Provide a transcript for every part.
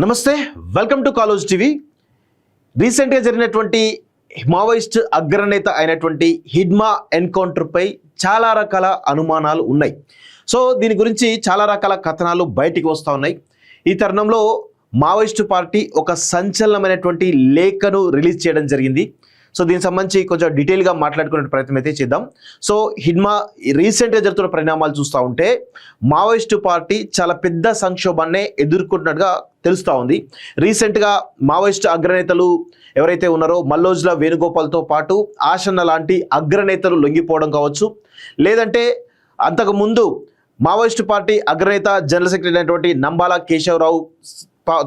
నమస్తే, welcome to college TV. రీసెంట్గా జరిగినటువంటి మావోయిస్ట్ అగ్రనేత అయినటువంటి హిడ్మా ఎన్కౌంటర్పై చాలా రకాల అనుమానాలు ఉన్నాయి. సో దీని గురించి చాలా రకాల కథనాలు బయటికి వస్తూ ఉన్నాయి. ఈ తరుణంలో మావోయిస్టు పార్టీ ఒక సంచలనమైనటువంటి లేఖను రిలీజ్ చేయడం జరిగింది. సో దీనికి సంబంధించి కొంచెం డీటెయిల్గా మాట్లాడుకునే ప్రయత్నం అయితే చేద్దాం. సో హిడ్మా రీసెంట్గా జరుగుతున్న పరిణామాలు చూస్తూ ఉంటే మావోయిస్టు పార్టీ చాలా పెద్ద సంక్షోభాన్ని ఎదుర్కొంటున్నట్టుగా తెలుస్తూ ఉంది. రీసెంట్గా మావోయిస్టు అగ్రనేతలు ఎవరైతే ఉన్నారో మల్లోజ్ల వేణుగోపాల్తో పాటు ఆశన్న లాంటి అగ్రనేతలు లొంగిపోవడం కావచ్చు, లేదంటే అంతకుముందు మావోయిస్టు పార్టీ అగ్రనేత జనరల్ సెక్రటరీ అయినటువంటి నంబాల కేశవరావు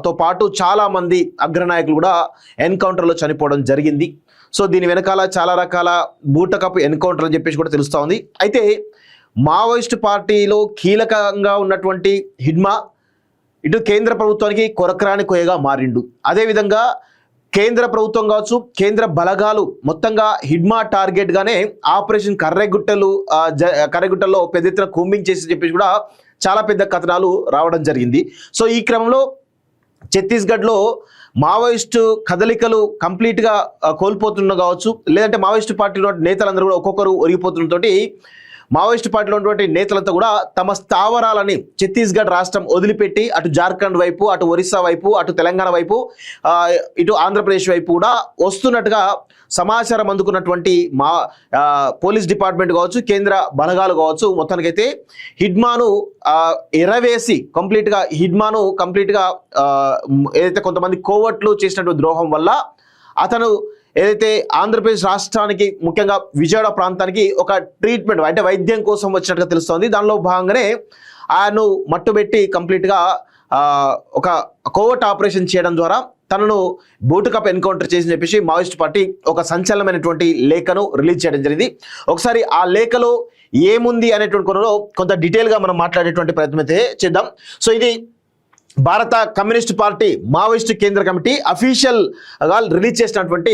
తో పాటు చాలామంది అగ్రనాయకులు కూడా ఎన్కౌంటర్లో చనిపోవడం జరిగింది. సో దీని వెనకాల చాలా రకాల బూటకపు ఎన్కౌంటర్ అని చెప్పేసి కూడా తెలుస్తూ ఉంది. అయితే మావోయిస్టు పార్టీలో కీలకంగా ఉన్నటువంటి హిడ్మా ఇటు కేంద్ర ప్రభుత్వానికి కొరకరాని కొయ్యగా మారిండు. అదేవిధంగా కేంద్ర ప్రభుత్వం కావచ్చు, కేంద్ర బలగాలు మొత్తంగా హిడ్మా టార్గెట్గానే ఆపరేషన్ కర్రెగుట్టలో పెద్ద ఎత్తున కూంబింగ్ చేసి చెప్పేసి కూడా చాలా పెద్ద కథనాలు రావడం జరిగింది. సో ఈ క్రమంలో ఛత్తీస్గఢ్లో మావోయిస్టు కదలికలు కంప్లీట్గా కోల్పోతున్న కావచ్చు, లేదంటే మావోయిస్టు పార్టీలో నేతలందరూ కూడా ఒక్కొక్కరు ఒరిగిపోతున్నతోటి మావోయిస్టు పార్టీలో ఉన్నటువంటి నేతలంతా కూడా తమ స్థావరాలని ఛత్తీస్గఢ్ రాష్ట్రం వదిలిపెట్టి అటు జార్ఖండ్ వైపు, అటు ఒరిస్సా వైపు, అటు తెలంగాణ వైపు, ఇటు ఆంధ్రప్రదేశ్ వైపు కూడా వస్తున్నట్టుగా సమాచారం అందుకున్నటువంటి పోలీస్ డిపార్ట్మెంట్ కావచ్చు, కేంద్ర బలగాలు కావచ్చు, మొత్తానికైతే హిడ్మాను ఎరవేసి కంప్లీట్గా ఏదైతే కొంతమంది కోవట్లు చేసినటువంటి ద్రోహం వల్ల అతను ఏదైతే ఆంధ్రప్రదేశ్ రాష్ట్రానికి ముఖ్యంగా విజయవాడ ప్రాంతానికి ఒక ట్రీట్మెంట్ అంటే వైద్యం కోసం వచ్చినట్టుగా తెలుస్తోంది. దానిలో భాగంగానే ఆయన్ను మట్టుబెట్టి కంప్లీట్గా ఒక కోవర్ట్ ఆపరేషన్ చేయడం ద్వారా తనను బూటుకప్ ఎన్కౌంటర్ చేసి చెప్పేసి మావోయిస్ట్ పార్టీ ఒక సంచలనమైనటువంటి లేఖను రిలీజ్ చేయడం జరిగింది. ఒకసారి ఆ లేఖలో ఏముంది అనేటువంటి కొనలో కొంత డీటెయిల్గా మనం మాట్లాడేటువంటి ప్రయత్నం అయితే చేద్దాం. సో ఇది భారత కమ్యూనిస్ట్ పార్టీ మావోయిస్టు కేంద్ర కమిటీ అఫీషియల్గా రిలీజ్ చేసినటువంటి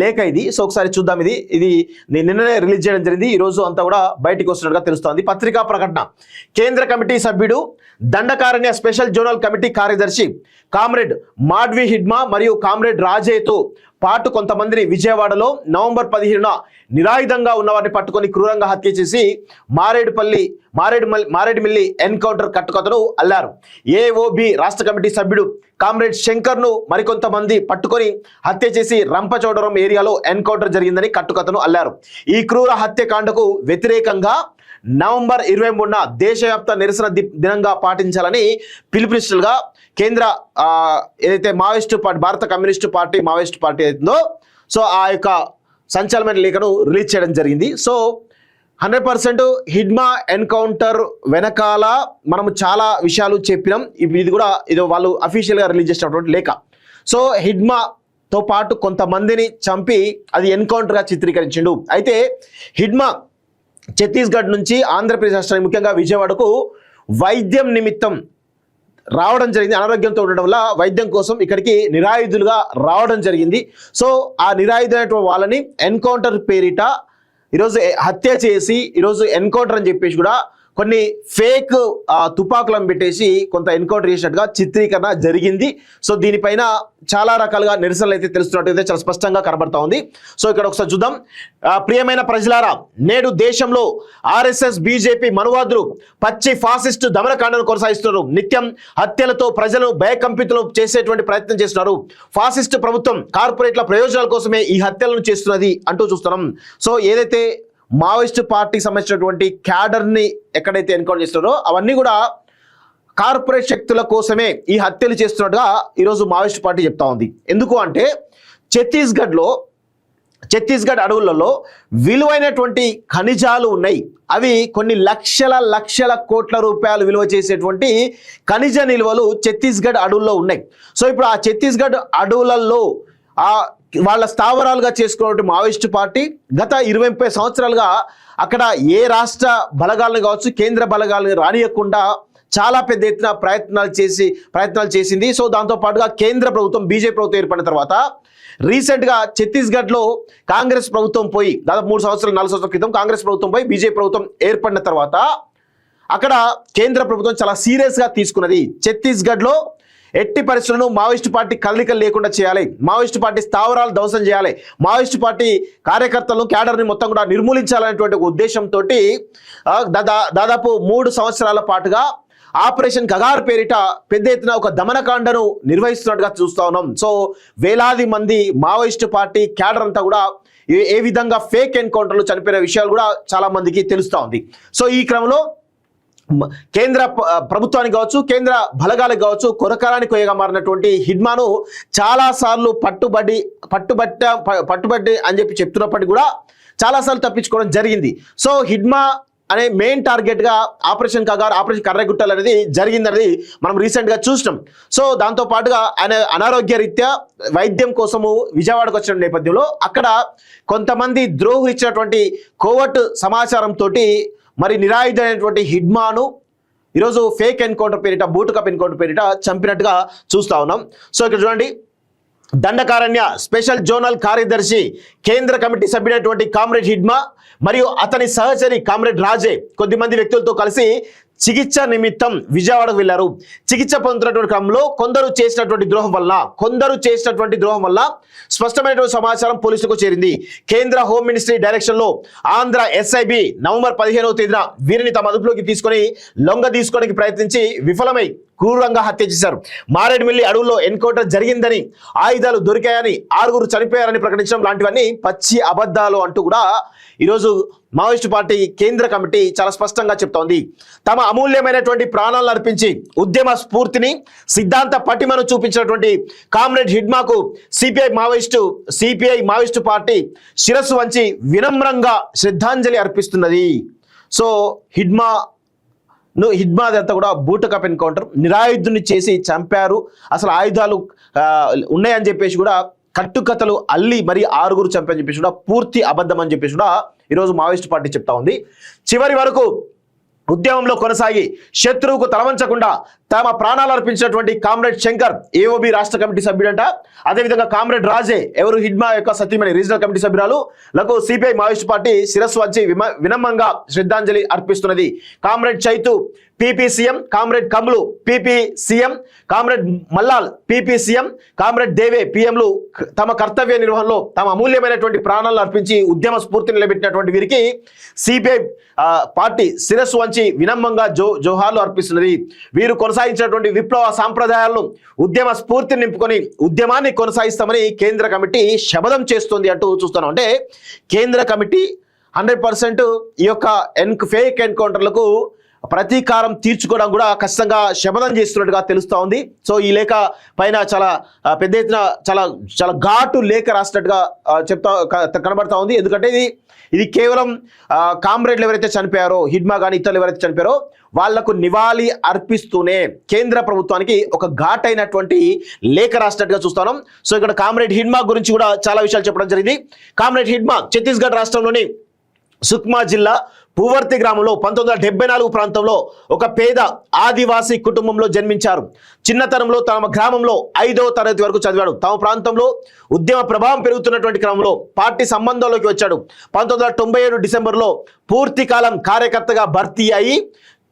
లేఖ ఇది. సో ఒకసారి చూద్దాం. ఇది నిన్ననే రిలీజ్ చేయడం జరిగింది. ఈరోజు అంతా కూడా బయటికి వస్తున్నట్టుగా తెలుస్తోంది. పత్రికా ప్రకటన. కేంద్ర కమిటీ సభ్యుడు, దండకారణ్య స్పెషల్ జోనల్ కమిటీ కార్యదర్శి కామ్రేడ్ మాడ్వి హిడ్మా మరియు కామ్రేడ్ రాజేతో పాటు కొంతమందిని విజయవాడలో నవంబర్ 15న నిరాయుధంగా ఉన్నవారిని పట్టుకొని క్రూరంగా హత్య చేసి మారేడుమిల్లి ఎన్కౌంటర్ కట్టుకథను అల్లారు. ఏఓబి రాష్ట్ర కమిటీ సభ్యుడు కామ్రేడ్ శంకర్ను మరికొంతమంది పట్టుకొని హత్య చేసి రంపచోడవరం ఏరియాలో ఎన్కౌంటర్ జరిగిందని కట్టుకథను అల్లారు. ఈ క్రూర హత్యకాండకు వ్యతిరేకంగా నవంబర్ 23న దేశవ్యాప్త నిరసన దినంగా పాటించాలని పిలుపునిచ్చినట్లుగా కేంద్ర ఏదైతే మావోయిస్టు పార్టీ, భారత కమ్యూనిస్టు పార్టీ మావోయిస్టు పార్టీ అవుతుందో సో ఆ యొక్క సంచలనమైన లేఖను రిలీజ్ చేయడం జరిగింది. సో 100% హిడ్మా ఎన్కౌంటర్ వెనకాల మనము చాలా విషయాలు చెప్పినాం. ఇది వాళ్ళు అఫీషియల్గా రిలీజ్ చేసినటువంటి లేఖ. సో హిడ్మాతో పాటు కొంతమందిని చంపి అది ఎన్కౌంటర్గా చిత్రీకరించిండు. అయితే హిడ్మా ఛత్తీస్గఢ్ నుంచి ఆంధ్రప్రదేశ్ రాష్ట్రానికి ముఖ్యంగా విజయవాడకు వైద్యం నిమిత్తం రావడం జరిగింది. అనారోగ్యంతో ఉండడం వల్ల వైద్యం కోసం ఇక్కడికి నిరాయుధులుగా రావడం జరిగింది. సో ఆ నిరాయుధులైనటువంటి వాళ్ళని ఎన్కౌంటర్ పేరిట ఈరోజు హత్య చేసి ఈరోజు ఎన్కౌంటర్ అని చెప్పేసి కూడా కొన్ని ఫేక్ తుపాకులను పెట్టేసి కొంత ఎన్కౌంటర్ చేసినట్టుగా చిత్రీకరణ జరిగింది. సో దీనిపైన చాలా రకాలుగా నిరసనలు అయితే తెలుస్తున్నట్టయితే చాలా స్పష్టంగా కనబడతా ఉంది. సో ఇక్కడ ఒకసారి చూద్దాం. ప్రియమైన ప్రజలారా, నేడు దేశంలో ఆర్ఎస్ఎస్ బీజేపీ మనువాదులు పచ్చి ఫాసిస్టు దమనకాండను కొనసాగిస్తున్నారు. నిత్యం హత్యలతో ప్రజలు భయకంపితులు చేసేటువంటి ప్రయత్నం చేస్తున్నారు. ఫాసిస్టు ప్రభుత్వం కార్పొరేట్ల ప్రయోజనాల కోసమే ఈ హత్యలను చేస్తున్నది అంటూ చూస్తున్నాం. సో ఏదైతే మావోయిస్టు పార్టీకి సంబంధించినటువంటి క్యాడర్ని ఎక్కడైతే ఎన్కౌంటర్ చేస్తున్నారో అవన్నీ కూడా కార్పొరేట్ శక్తుల కోసమే ఈ హత్యలు చేస్తున్నట్టుగా ఈరోజు మావోయిస్టు పార్టీ చెప్తా ఉంది. ఎందుకు అంటే ఛత్తీస్గఢ్ అడవులలో విలువైనటువంటి ఖనిజాలు ఉన్నాయి. అవి కొన్ని లక్షల కోట్ల రూపాయలు విలువ చేసేటువంటి ఖనిజ నిల్వలు ఛత్తీస్గఢ్ అడవుల్లో ఉన్నాయి. సో ఇప్పుడు ఆ ఛత్తీస్గఢ్ అడవులలో వాళ్ళ స్థావరాలుగా చేసుకున్నటువంటి మావోయిస్టు పార్టీ గత 20-30 సంవత్సరాలుగా అక్కడ ఏ రాష్ట్ర బలగాలను కావచ్చు, కేంద్ర బలగాలను రానియకుండా చాలా పెద్ద ఎత్తున ప్రయత్నాలు చేసింది. సో దాంతోపాటుగా కేంద్ర ప్రభుత్వం బీజేపీ ప్రభుత్వం ఏర్పడిన తర్వాత రీసెంట్గా ఛత్తీస్గఢ్లో కాంగ్రెస్ ప్రభుత్వం పోయి దాదాపు 3 సంవత్సరాలు 4 సంవత్సరాల క్రితం కాంగ్రెస్ ప్రభుత్వం పోయి బీజేపీ ప్రభుత్వం ఏర్పడిన తర్వాత అక్కడ కేంద్ర ప్రభుత్వం చాలా సీరియస్గా తీసుకున్నది. ఛత్తీస్గఢ్లో ఎట్టి పరిస్థితులను మావోయిస్టు పార్టీ కదలికలు లేకుండా చేయాలి, మావోయిస్టు పార్టీ స్థావరాలు ధ్వంసం చేయాలి, మావోయిస్టు పార్టీ కార్యకర్తలను క్యాడర్ని మొత్తం కూడా నిర్మూలించాలనేటువంటి ఒక ఉద్దేశంతో దాదాపు 3 సంవత్సరాల పాటుగా ఆపరేషన్ కగార్ పేరిట పెద్ద ఎత్తున ఒక దమనకాండను నిర్వహిస్తున్నట్టుగా చూస్తా ఉన్నాం. సో వేలాది మంది మావోయిస్టు పార్టీ క్యాడర్ అంతా కూడా ఏ విధంగా ఫేక్ ఎన్కౌంటర్లు చనిపోయిన విషయాలు కూడా చాలా మందికి తెలుస్తూ ఉంది. సో ఈ క్రమంలో కేంద్ర ప్రభుత్వానికి కావచ్చు, కేంద్ర బలగాలకు కావచ్చు, కొరకాలానికి కొయ్యగా మారినటువంటి హిడ్మాను చాలాసార్లు పట్టుబట్టి అని చెప్పి చెప్తున్నప్పటికీ కూడా చాలాసార్లు తప్పించుకోవడం జరిగింది. సో హిడ్మా అనే మెయిన్ టార్గెట్గా ఆపరేషన్ కగార్, ఆపరేషన్ కర్రగుట్టలు అనేది జరిగిందనేది మనం రీసెంట్గా చూసినాం. సో దాంతోపాటుగా ఆయన అనారోగ్య రీత్యా వైద్యం కోసము విజయవాడకు వచ్చిన నేపథ్యంలో అక్కడ కొంతమంది ద్రోహులు ఇచ్చినటువంటి కోవర్ట్ సమాచారంతో మరి నిరాయుధమైనటువంటి హిడ్మాను ఈరోజు ఫేక్ ఎన్కౌంటర్ పేరిట, బూటుకప్ ఎన్కౌంటర్ పేరిట చంపినట్టుగా చూస్తా ఉన్నాం. సో ఇక్కడ చూడండి, దండకారణ్య స్పెషల్ జోనల్ కార్యదర్శి కేంద్ర కమిటీ సభ్యుడైనటువంటి కామ్రేడ్ హిడ్మా మరియు అతని సహచరి కామ్రేడ్ రాజే కొద్దిమంది వ్యక్తులతో కలిసి చికిత్స నిమిత్తం విజయవాడకు వెళ్లారు. చికిత్స పొందుతున్నటువంటి క్రమంలో కొందరు చేసినటువంటి ద్రోహం వల్ల స్పష్టమైనటువంటి సమాచారం పోలీసులకు చేరింది. కేంద్ర హోమ్ మినిస్ట్రీ డైరెక్షన్ లో ఆంధ్ర ఎస్ఐబి నవంబర్ 15వ తేదీన వీరిని తమ అదుపులోకి తీసుకొని లొంగ తీసుకోవడానికి ప్రయత్నించి విఫలమై క్రూరంగా హత్య చేశారు. మారేడుమిల్లి అడవుల్లో ఎన్కౌంటర్ జరిగిందని, ఆయుధాలు దొరికాయని, 6 చనిపోయారని ప్రకటించడం లాంటివన్నీ పచ్చి అబద్ధాలు అంటూ కూడా ఈరోజు మావోయిస్టు పార్టీ కేంద్ర కమిటీ చాలా స్పష్టంగా చెప్తోంది. తమ అమూల్యమైనటువంటి ప్రాణాలను అర్పించి ఉద్యమ స్ఫూర్తిని, సిద్ధాంత పటిమను చూపించినటువంటి కామ్రేడ్ హిడ్మాకు సిపిఐ మావోయిస్టు పార్టీ శిరస్సు వంచి వినమ్రంగా శ్రద్ధాంజలి అర్పిస్తున్నది. సో హిడ్మాదంతా కూడా బూటకప్ ఎన్కౌంటర్, నిరాయుధుని చేసి చంపారు, అసలు ఆయుధాలు ఉన్నాయని చెప్పేసి కూడా కట్టుకథలు అల్లి మరి 6 చంపని చెప్పేసి కూడా పూర్తి అబద్ధం అని చెప్పేసి కూడా ఈరోజు మావోయిస్టు పార్టీ చెప్తా ఉంది. చివరి వరకు ఉద్యమంలో కొనసాగి శత్రువుకు తలవంచకుండా తమ ప్రాణాలు అర్పించినటువంటి కామ్రేడ్ శంకర్ ఏఓబి రాష్ట్ర కమిటీ సభ్యుడంట. అదేవిధంగా కామ్రేడ్ రాజే ఎవరు హిడ్మా యొక్క సతీమణి రీజనల్ కమిటీ సభ్యురాలు లకు సిపిఐ మావోయిస్టు పార్టీ శిరస్సు వచ్చి వినమ్రంగా శ్రద్ధాంజలి అర్పిస్తున్నది. Comrade Chaitu PPCM, comrade Kamlu PPCM, comrade Mallal PPCM, comrade Deve పిఎంలు తమ కర్తవ్య నిర్వహణలో తమ అమూల్యమైనటువంటి ప్రాణాలను అర్పించి ఉద్యమ స్ఫూర్తిని నిలబెట్టినటువంటి వీరికి సిపిఐ పార్టీ శిరస్సు వంచి వినమ్రంగా జోహార్లు అర్పిస్తున్నది. వీరు కొనసాగించినటువంటి విప్లవ సాంప్రదాయాలను, ఉద్యమ స్ఫూర్తిని నింపుకొని ఉద్యమాన్ని కొనసాగిస్తామని కేంద్ర కమిటీ శపథం చేస్తుంది అంటూ చూస్తున్నాం. అంటే కేంద్ర కమిటీ 100% ఈ యొక్క ఫేక్ ఎన్కౌంటర్లకు ప్రతీకారం తీర్చుకోవడం కూడా ఖచ్చితంగా శపథం చేస్తున్నట్టుగా తెలుస్తూ ఉంది. సో ఈ లేఖ పైన చాలా పెద్ద ఎత్తున చాలా ఘాటు లేఖ రాసినట్టుగా కనబడతా ఉంది. ఎందుకంటే ఇది కేవలం కామ్రేడ్లు ఎవరైతే చనిపోయారో, హిడ్మా కానీ ఇతరులు ఎవరైతే చనిపోయారో వాళ్లకు నివాళి అర్పిస్తూనే కేంద్ర ప్రభుత్వానికి ఒక ఘాటైనటువంటి లేఖ రాసినట్టుగా చూస్తున్నాం. సో ఇక్కడ కామ్రేడ్ హిడ్మా గురించి కూడా చాలా విషయాలు చెప్పడం జరిగింది. కామ్రేడ్ హిడ్మా ఛత్తీస్గఢ్ రాష్ట్రంలోని సుక్మా జిల్లా పూవర్తి గ్రామంలో 1974 ప్రాంతంలో ఒక పేద ఆదివాసీ కుటుంబంలో జన్మించారు. చిన్నతనంలో తమ గ్రామంలో 5వ తరగతి వరకు చదివాడు. తమ ప్రాంతంలో ఉద్యమ ప్రభావం పెరుగుతున్నటువంటి క్రమంలో పార్టీ సంబంధంలోకి వచ్చాడు. 1997 డిసెంబర్లో పూర్తికాలం కార్యకర్తగా భర్తీ అయి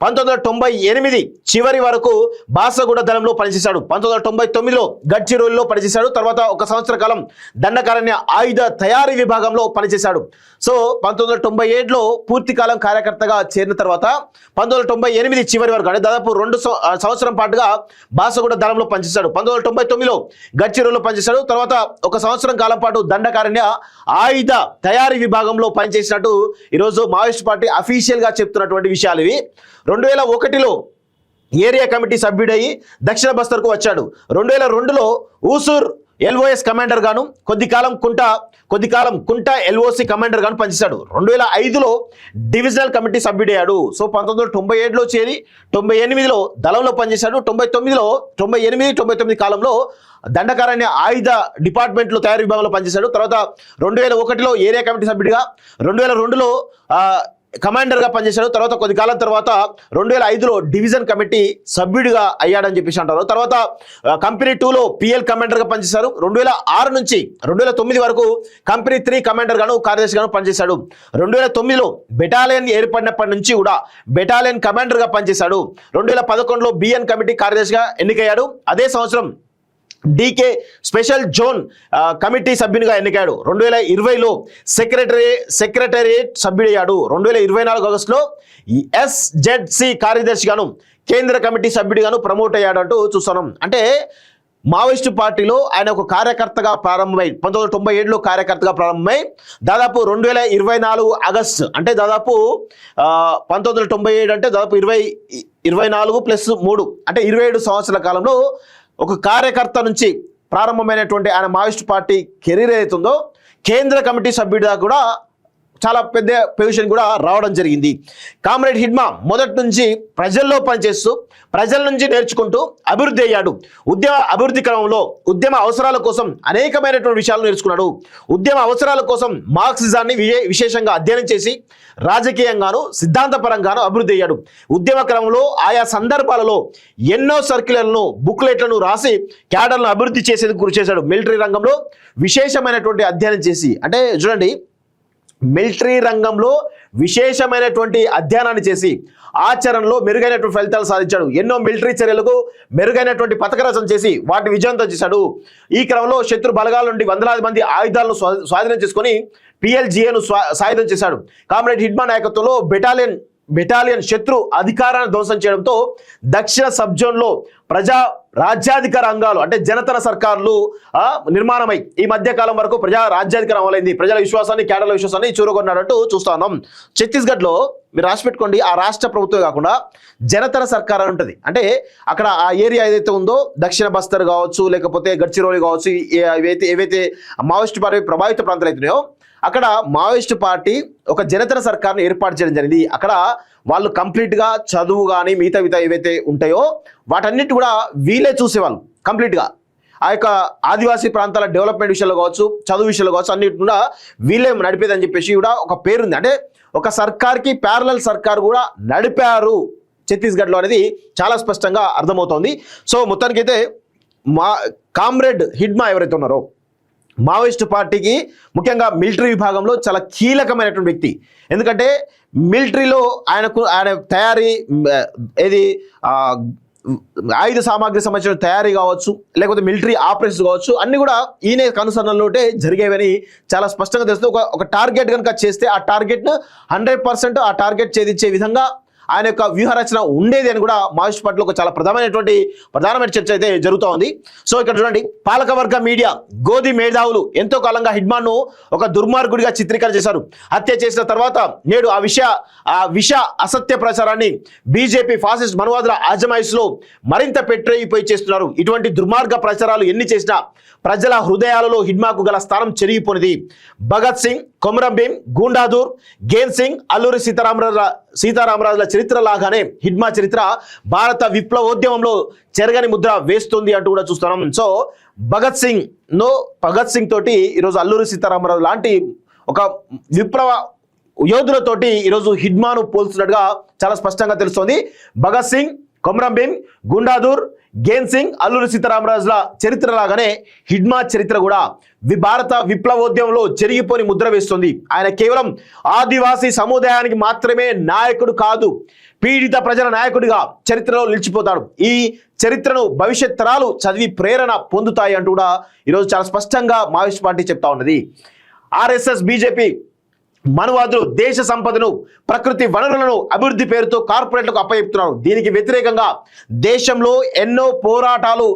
1998 చివరి వరకు బాసగూడ దళంలో పనిచేశాడు. 1999లో గడ్చిరోలిలో పనిచేశాడు. తర్వాత 1 సంవత్సర కాలం దండకారణ్య ఆయుధ తయారీ విభాగంలో పనిచేశాడు. సో 1997లో పూర్తికాలం కార్యకర్తగా చేరిన తర్వాత 1998 చివరి వరకు అంటే దాదాపు 2 సంవత్సరం పాటుగా బాసగూడ దళంలో పనిచేశాడు. 1999లో గడ్చిరోలిలో పనిచేశాడు. తర్వాత 1 సంవత్సరం కాలం పాటు దండకారణ్య ఆయుధ తయారీ విభాగంలో పనిచేసినట్టు ఈరోజు మావోయిస్ట్ పార్టీ అఫీషియల్గా చెప్తున్నటువంటి విషయాలు ఇవి. 2001లో ఏరియా కమిటీ సభ్యుడయి దక్షిణ బస్తర్కు వచ్చాడు. 2002లో ఊసూర్ ఎల్ఓఎస్ కమాండర్ గాను, కొద్ది కాలం కుంట ఎల్ఓసి కమాండర్ గాను పనిచేశాడు. 2005లో డివిజనల్ కమిటీ సభ్యుడయ్యాడు. సో 1997లో చేరి 98లో దళంలో పనిచేశాడు. 99 కాలంలో దండకారణ్య ఆయుధ డిపార్ట్మెంట్లో తయారీ విభాగంలో పనిచేశాడు. తర్వాత 2001లో ఏరియా కమిటీ సభ్యుడిగా, 2002లో కమాండర్గా పనిచేశాడు. తర్వాత కొద్ది కాలం తర్వాత 2005లో డివిజన్ కమిటీ సభ్యుడిగా అయ్యాడని చెప్పేసి అంటారు. తర్వాత కంపెనీ 2లో పిఎల్ కమాండర్గా పనిచేశారు. 2006 నుంచి 2009 వరకు కంపెనీ 3 కమాండర్ గాను కార్యదర్శిగాను పనిచేశాడు. 2009లో బెటాలియన్ ఏర్పడినప్పటి నుంచి కూడా బెటాలియన్ కమాండర్గా పనిచేశాడు. 2011లో బిఎన్ కమిటీ కార్యదర్శిగా ఎన్నికయ్యాడు. అదే సంవత్సరం డీకే స్పెషల్ జోన్ కమిటీ సభ్యునిగా ఎన్నికాడు. 2020లో సెక్రటేరియట్ సభ్యుడయ్యాడు. 2024 ఆగస్టులో ఎస్జెడ్సి కార్యదర్శిగాను కేంద్ర కమిటీ సభ్యుడిగాను ప్రమోట్ అయ్యాడు అంటూ చూస్తున్నాం. అంటే మావోయిస్టు పార్టీలో ఆయన ఒక కార్యకర్తగా ప్రారంభమై 1997లో కార్యకర్తగా ప్రారంభమై దాదాపు 2024 ఆగస్టు అంటే దాదాపు 1997 అంటే దాదాపు 24+3 అంటే 27 సంవత్సరాల కాలంలో ఒక కార్యకర్త నుంచి ప్రారంభమైనటువంటి ఆయన మావోయిస్టు పార్టీ కెరీర్ ఏదైతుందో కేంద్ర కమిటీ సభ్యుడిగా కూడా చాలా పెద్ద పొజిషన్ కూడా రావడం జరిగింది. కామ్రేడ్ హిడ్మా మొదటి నుంచి ప్రజల్లో పనిచేస్తూ ప్రజల నుంచి నేర్చుకుంటూ అభివృద్ధి అయ్యాడు. అభివృద్ధి క్రమంలో ఉద్యమ అవసరాల కోసం అనేకమైనటువంటి విషయాలు నేర్చుకున్నాడు. ఉద్యమ అవసరాల కోసం మార్క్సిజాన్ని విశేషంగా అధ్యయనం చేసి రాజకీయంగాను సిద్ధాంతపరంగాను అభివృద్ధి అయ్యాడు. ఉద్యమ క్రమంలో ఆయా సందర్భాలలో ఎన్నో సర్క్యులర్లను బుక్లెట్లను రాసి క్యాడర్లను అభివృద్ధి చేసేందుకు కృషి చేశాడు. మిలిటరీ రంగంలో విశేషమైనటువంటి అధ్యయనం చేసి అంటే చూడండి మిలిటరీ రంగంలో విశేషమైనటువంటి అధ్యయనాన్ని చేసి ఆచరణలో మెరుగైనటువంటి ఫలితాలు సాధించాడు. ఎన్నో మిలిటరీ చర్యలకు మెరుగైనటువంటి పథకరచన చేసి వాటి విజయంతో చేశాడు. ఈ క్రమంలో శత్రు బలగాల నుండి వందలాది మంది ఆయుధాలను స్వాధీనం చేసుకొని పిఎల్జిఏను సాయుధం చేశాడు. కామ్రేడ్ హిడ్మా నాయకత్వంలో బెటాలియన్ శత్రు అధికారాన్ని ధ్వంసం చేయడంతో దక్షిణ సబ్ జోన్లో ప్రజా రాజ్యాధికార అంగాలు అంటే జనతన సర్కార్లు నిర్మాణమై ఈ మధ్య కాలం వరకు ప్రజా రాజ్యాధికారం అమలైంది. ప్రజల విశ్వాసాన్ని క్యాడర్ల విశ్వాసాన్ని చూరగొన్నాడంటూ చూస్తా ఉన్నాం. ఛత్తీస్గఢ్లో మీరు రాసి పెట్టుకోండి, ఆ రాష్ట్ర ప్రభుత్వం కాకుండా జనతన సర్కార్ అని ఉంటుంది. అంటే అక్కడ ఆ ఏరియా ఏదైతే ఉందో దక్షిణ బస్తర్ కావచ్చు లేకపోతే గడ్చిరోలి కావచ్చు ఏవైతే మావోయిస్టు పార్టీ ప్రభావిత ప్రాంతాలు అవుతున్నాయో అక్కడ మావోయిస్టు పార్టీ ఒక జనతన సర్కార్ను ఏర్పాటు చేయడం జరిగింది. అక్కడ వాళ్ళు కంప్లీట్గా చదువు కానీ మిగతా ఏవైతే ఉంటాయో వాటన్నిటి కూడా వీళ్ళే చూసేవాళ్ళు కంప్లీట్గా. ఆ యొక్క ఆదివాసీ ప్రాంతాల డెవలప్మెంట్ విషయంలో కావచ్చు చదువు విషయంలో కావచ్చు అన్నిటి కూడా వీళ్ళే నడిపేదని చెప్పేసి కూడా ఒక పేరుంది. అంటే ఒక సర్కార్కి ప్యారలల్ సర్కార్ కూడా నడిపారు ఛత్తీస్గఢ్లో అనేది చాలా స్పష్టంగా అర్థమవుతోంది. సో మొత్తానికైతే కామ్రేడ్ హిడ్మా ఎవరైతే ఉన్నారో మావోయిస్టు పార్టీకి ముఖ్యంగా మిలిటరీ విభాగంలో చాలా కీలకమైనటువంటి వ్యక్తి. ఎందుకంటే మిలిటరీలో ఆయన తయారీ ఆయుధ సామాగ్రి సంబంధించిన తయారీ కావచ్చు లేకపోతే మిలిటరీ ఆపరేషన్స్ కావచ్చు అన్ని కూడా ఈయన కనుసరణలోనే జరిగేవని చాలా స్పష్టంగా తెలుస్తుంది. ఒక టార్గెట్ కనుక చేస్తే ఆ టార్గెట్ను 100% ఆ టార్గెట్ ఛేదించే విధంగా ఆయన యొక్క వ్యూహరచన ఉండేది అని కూడా మావోయిస్ట్ పార్టీలో ఒక చాలా ప్రధానమైన చర్చ అయితే జరుగుతూ ఉంది. సో ఇక్కడ చూడండి పాలకవర్గ మీడియా గోధి మేధావులు ఎంతో కాలంగా హిడ్మాన్ను ఒక దుర్మార్గుడిగా చిత్రీకరణ చేశారు. హత్య చేసిన తర్వాత నేడు ఆ విష అసత్య ప్రచారాన్ని బీజేపీ ఫాసిస్ట్ మనువాదుల ఆజమాయిస్లో మరింత పెట్టయిపోయి చేస్తున్నారు. ఇటువంటి దుర్మార్గ ప్రచారాలు ఎన్ని చేసినా ప్రజల హృదయాలలో హిడ్మాకు గల స్థానం చెరిగిపోనిది. భగత్ సింగ్, కొమరం భీం, గూండాదూర్, గేన్ సింగ్, అల్లూరి సీతారామరాజుల చరిత్ర లాగానే హిడ్మా చరిత్ర భారత విప్లవోద్యమంలో చెరగని ముద్ర వేస్తుంది అంటూ కూడా చూస్తున్నాం. సో భగత్ సింగ్ తోటి ఈరోజు అల్లూరి సీతారామరాజు లాంటి ఒక విప్లవ యోధులతోటి ఈరోజు హిడ్మాను పోల్చున్నట్టుగా చాలా స్పష్టంగా తెలుస్తోంది. భగత్ సింగ్, కొమరం భీం, గుండాదూర్, గేన్ సింగ్, అల్లూరి సీతారామరాజుల చరిత్ర లాగానే హిడ్మా చరిత్ర కూడా భారత విప్లవోద్యమంలో చెరిగిపోని ముద్ర వేస్తుంది. ఆయన కేవలం ఆదివాసీ సముదాయానికి మాత్రమే నాయకుడు కాదు, పీడిత ప్రజల నాయకుడిగా చరిత్రలో నిలిచిపోతాడు. ఈ చరిత్రను భవిష్యత్ తరాలు చదివి ప్రేరణ పొందుతాయి అంటూ కూడా ఈరోజు చాలా స్పష్టంగా మావోయిస్ట్ పార్టీ చెప్తా ఉన్నది. ఆర్ఎస్ఎస్ బీజేపీ మనువాదులు దేశ సంపదను ప్రకృతి వనరులను అభివృద్ధి పేరుతో కార్పొరేట్లకు అప్పచెప్తున్నారు. దీనికి వ్యతిరేకంగా దేశంలో ఎన్నో పోరాటాలు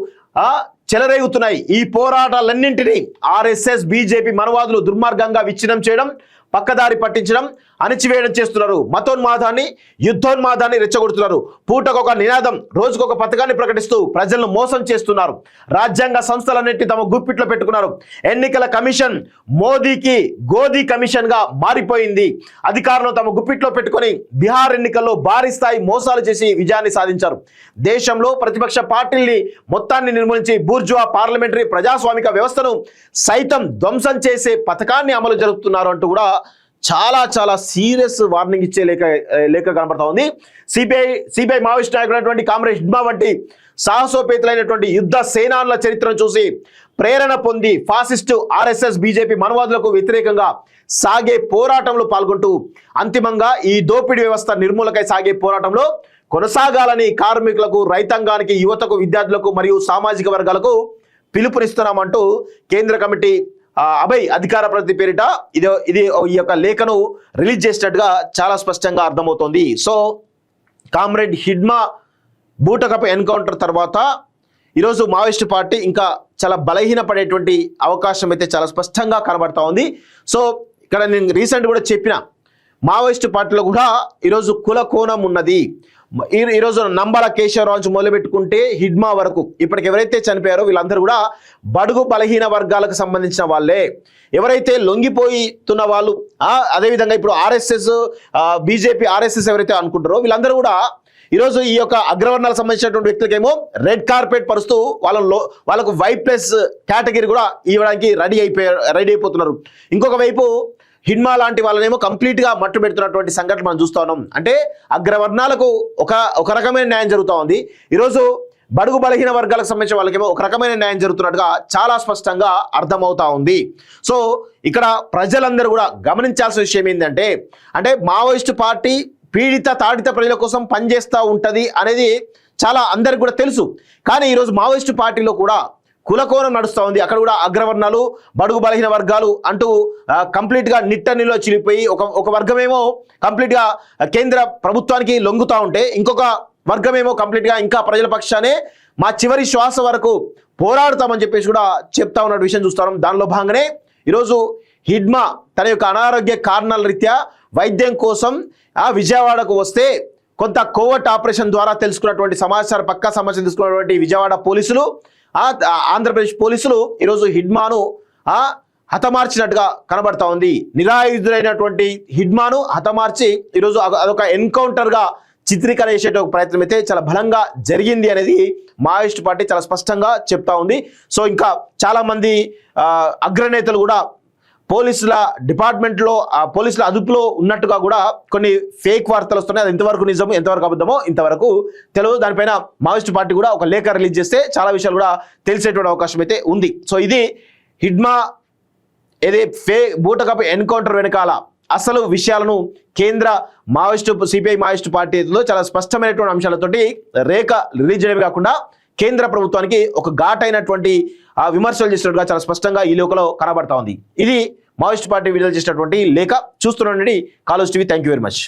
చెలరేగుతున్నాయి. ఈ పోరాటాలన్నింటినీ ఆర్ఎస్ఎస్ బీజేపీ మనువాదులు దుర్మార్గంగా విచ్ఛిన్నం చేయడం, పక్కదారి పట్టించడం, అణిచివేయడం చేస్తున్నారు. మతోన్మాదాన్ని యుద్ధోన్మాదాన్ని రెచ్చగొడుతున్నారు. పూటకొక నినాదం రోజుకొక పథకాన్ని ప్రకటిస్తూ ప్రజలను మోసం చేస్తున్నారు. రాజ్యాంగ సంస్థలన్నింటినీ తమ గుప్పిట్లో పెట్టుకున్నారు. ఎన్నికల కమిషన్ మోదీకి గోధీ కమిషన్ గా మారిపోయింది. అధికారులను తమ గుప్పిట్లో పెట్టుకొని బీహార్ ఎన్నికల్లో భారీ స్థాయి మోసాలు చేసి విజయాన్ని సాధించారు. దేశంలో ప్రతిపక్ష పార్టీల్ని మొత్తాన్ని నిర్మూలించి బూర్జువా పార్లమెంటరీ ప్రజాస్వామిక వ్యవస్థను సైతం ధ్వంసం చేసే పథకాన్ని అమలు జరుపుతున్నారు అంటూ కూడా చాలా చాలా సీరియస్ వార్నింగ్ ఇచ్చే లేఖ కనబడతా ఉంది. సిపిఐ మావోయిస్ట్ నాయకుడైనటువంటి కామ్రేడ్ హిడ్మా వంటి సాహసోపేతులైనటువంటి యుద్ధ సేనానుల చరిత్రను చూసి ప్రేరణ పొంది ఫాసిస్టు ఆర్ఎస్ఎస్ బీజేపీ మనవాదులకు వ్యతిరేకంగా సాగే పోరాటంలో పాల్గొంటూ అంతిమంగా ఈ దోపిడీ వ్యవస్థ నిర్మూలకై సాగే పోరాటంలో కొనసాగాలని కార్మికులకు, రైతాంగానికి, యువతకు, విద్యార్థులకు మరియు సామాజిక వర్గాలకు పిలుపునిస్తున్నామంటూ కేంద్ర కమిటీ అభయ్ అధికార ప్రతి పేరిట ఇది ఈ యొక్క లేఖను రిలీజ్ చేసినట్టుగా చాలా స్పష్టంగా అర్థమవుతోంది. సో కామ్రేడ్ హిడ్మా బూటకపు ఎన్కౌంటర్ తర్వాత ఈరోజు మావోయిస్టు పార్టీ ఇంకా చాలా బలహీనపడేటువంటి అవకాశం అయితే చాలా స్పష్టంగా కనబడతా ఉంది. సో ఇక్కడ నేను రీసెంట్ కూడా చెప్పిన మావోయిస్టు పార్టీలో కూడా ఈరోజు కుల కోణం ఉన్నది. ఈరోజు నంబల కేశవరావు నుంచి మొదలుపెట్టుకుంటే హిడ్మా వరకు ఇప్పటికి ఎవరైతే చనిపోయారో వీళ్ళందరూ కూడా బడుగు బలహీన వర్గాలకు సంబంధించిన వాళ్ళే. ఎవరైతే లొంగిపోతున్న వాళ్ళు అదేవిధంగా ఇప్పుడు ఆర్ఎస్ఎస్ బీజేపీ ఆర్ఎస్ఎస్ ఎవరైతే అనుకుంటారో వీళ్ళందరూ కూడా ఈరోజు ఈ యొక్క అగ్రవర్ణాలకు సంబంధించినటువంటి వ్యక్తులకేమో రెడ్ కార్పెట్ పరుస్తూ వాళ్ళకు వైట్ ప్లస్ కేటగిరీ కూడా ఇవ్వడానికి రెడీ అయిపోతున్నారు. ఇంకొక వైపు హిడ్మా లాంటి వాళ్ళనేమో కంప్లీట్గా మట్టు పెడుతున్నటువంటి సంఘటన మనం చూస్తూ ఉన్నాం. అంటే అగ్రవర్ణాలకు ఒక రకమైన న్యాయం జరుగుతూ ఉంది. ఈరోజు బడుగు బలహీన వర్గాలకు సంబంధించిన వాళ్ళకేమో ఒక రకమైన న్యాయం జరుగుతున్నట్టుగా చాలా స్పష్టంగా అర్థమవుతా ఉంది. సో ఇక్కడ ప్రజలందరూ కూడా గమనించాల్సిన విషయం ఏంటంటే మావోయిస్టు పార్టీ పీడిత తాడిత ప్రజల కోసం పనిచేస్తూ ఉంటుంది అనేది చాలా అందరికి కూడా తెలుసు. కానీ ఈరోజు మావోయిస్టు పార్టీలో కూడా కులకోణం నడుస్తూ ఉంది. అక్కడ కూడా అగ్రవర్ణాలు, బడుగు బలహీన వర్గాలు అంటూ కంప్లీట్గా నిట్టనిలో చిరిగిపోయి ఒక వర్గమేమో కంప్లీట్గా కేంద్ర ప్రభుత్వానికి లొంగుతూ ఉంటే ఇంకొక వర్గమేమో కంప్లీట్గా ఇంకా ప్రజల పక్షానే మా చివరి శ్వాస వరకు పోరాడుతామని చెప్పేసి కూడా చెప్తా ఉన్న విషయం చూస్తాం. దానిలో భాగంగానే ఈరోజు హిడ్మా తన యొక్క అనారోగ్య కారణాల రీత్యా వైద్యం కోసం విజయవాడకు వస్తే కొంత కోవర్ట్ ఆపరేషన్ ద్వారా తెలుసుకున్నటువంటి పక్కా సమాచారం తెలుసుకున్నటువంటి విజయవాడ పోలీసులు, ఆంధ్రప్రదేశ్ పోలీసులు ఈరోజు హిడ్మాను హతమార్చినట్టుగా కనబడతా ఉంది. నిరాయుధులైనటువంటి హిడ్మాను హతమార్చి ఈరోజు అదొక ఎన్కౌంటర్గా చిత్రీకరణ చేసే ప్రయత్నం అయితే చాలా బలంగా జరిగింది అనేది మావోయిస్టు పార్టీ చాలా స్పష్టంగా చెప్తా ఉంది. సో ఇంకా చాలామంది అగ్రనేతలు కూడా పోలీసుల డిపార్ట్మెంట్లో పోలీసుల అదుపులో ఉన్నట్టుగా కూడా కొన్ని ఫేక్ వార్తలు వస్తున్నాయి. అది ఎంతవరకు నిజమో ఎంతవరకు అబద్ధమో ఇంతవరకు తెలియదు. దానిపైన మావోయిస్టు పార్టీ కూడా ఒక లేఖ రిలీజ్ చేస్తే చాలా విషయాలు కూడా తెలిసేటువంటి అవకాశం అయితే ఉంది. సో ఇది హిడ్మా బూటకపు ఎన్కౌంటర్ వెనకాల అసలు విషయాలను కేంద్ర సిపిఐ మావోయిస్టు పార్టీలో చాలా స్పష్టమైనటువంటి అంశాలతోటి రేఖ రిలీజ్ చేయడమే కాకుండా కేంద్ర ప్రభుత్వానికి ఒక ఘాటైనటువంటి విమర్శలు చేసినట్టుగా చాలా స్పష్టంగా ఈ లేఖలో కనబడతా ఉంది. ఇది మావోయిస్టు పార్టీ విడుదల చేసినటువంటి లేఖ. చూస్తున్నానండి Kaloji TV. Thank you very much.